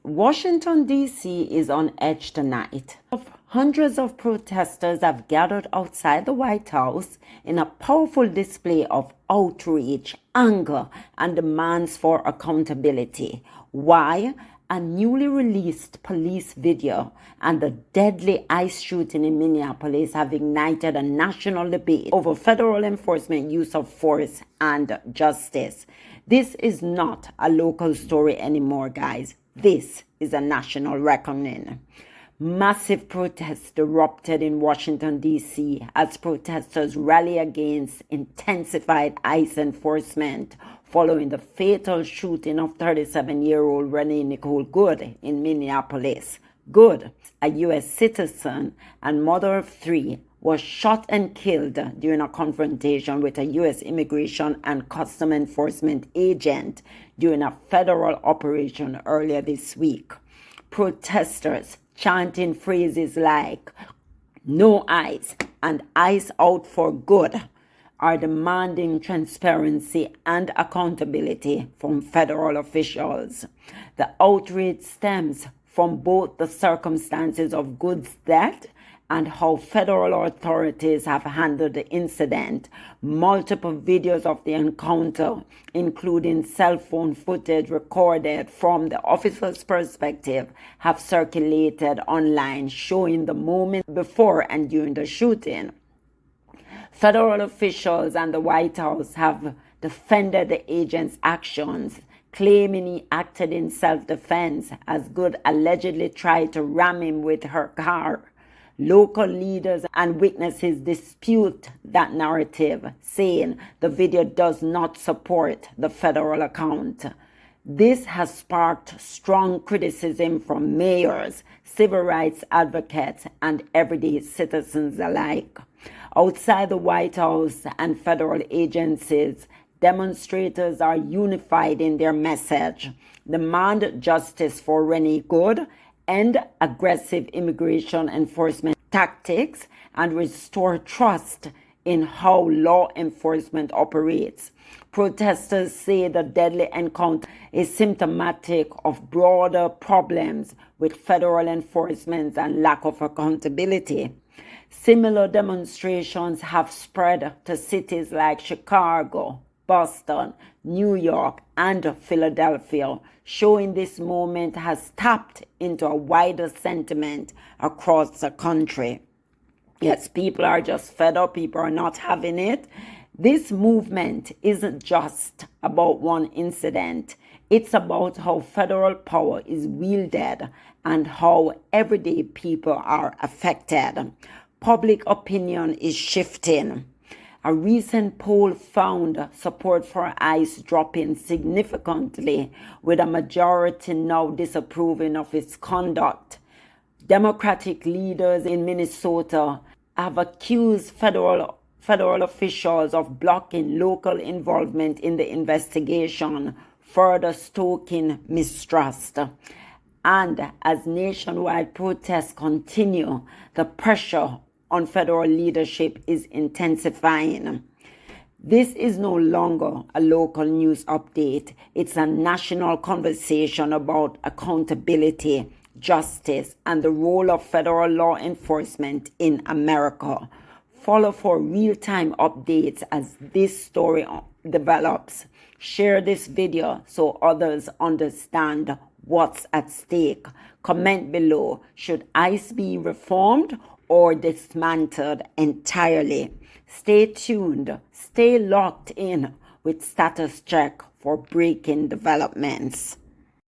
Washington, D.C. is on edge tonight. Hundreds of protesters have gathered outside the White House in a powerful display of outrage, anger, and demands for accountability. Why? A newly released police video and the deadly ICE shooting in Minneapolis have ignited a national debate over federal enforcement use of force and justice. This is not a local story anymore, guys. This is a national reckoning. Massive protests erupted in Washington, D.C. as protesters rally against intensified ICE enforcement following the fatal shooting of 37-year-old Renee Nicole Good in Minneapolis. Good, a U.S. citizen and mother of three, was shot and killed during a confrontation with a U.S. Immigration and Customs Enforcement agent during a federal operation earlier this week. Protesters chanting phrases like "No ICE" and "ICE out for good" are demanding transparency and accountability from federal officials. The outrage stems from both the circumstances of Good's death and how federal authorities have handled the incident. Multiple videos of the encounter, including cell phone footage recorded from the officer's perspective, have circulated online, showing the moment before and during the shooting. Federal officials and the White House have defended the agent's actions, claiming he acted in self-defense as Good allegedly tried to ram him with her car. Local leaders and witnesses dispute that narrative, saying the video does not support the federal account. This has sparked strong criticism from mayors, civil rights advocates, and everyday citizens alike. Outside the White House and federal agencies, demonstrators are unified in their message: demand justice for Renee Good, end aggressive immigration enforcement tactics, and restore trust in how law enforcement operates. Protesters say the deadly encounter is symptomatic of broader problems with federal enforcement and lack of accountability. Similar demonstrations have spread to cities like Chicago, Boston, New York, and Philadelphia, showing this moment has tapped into a wider sentiment across the country. Yes, people are just fed up. People are not having it. This movement isn't just about one incident. It's about how federal power is wielded and how everyday people are affected. Public opinion is shifting. A recent poll found support for ICE dropping significantly, with a majority now disapproving of its conduct. Democratic leaders in Minnesota have accused federal officials of blocking local involvement in the investigation, further stoking mistrust. And as nationwide protests continue, the pressure on federal leadership is intensifying. This is no longer a local news update. It's a national conversation about accountability, justice, and the role of federal law enforcement in America. Follow for real-time updates as this story develops. Share this video so others understand what's at stake. Comment below, should ICE be reformed or dismantled entirely? Stay tuned, stay locked in with Status Check for breaking developments.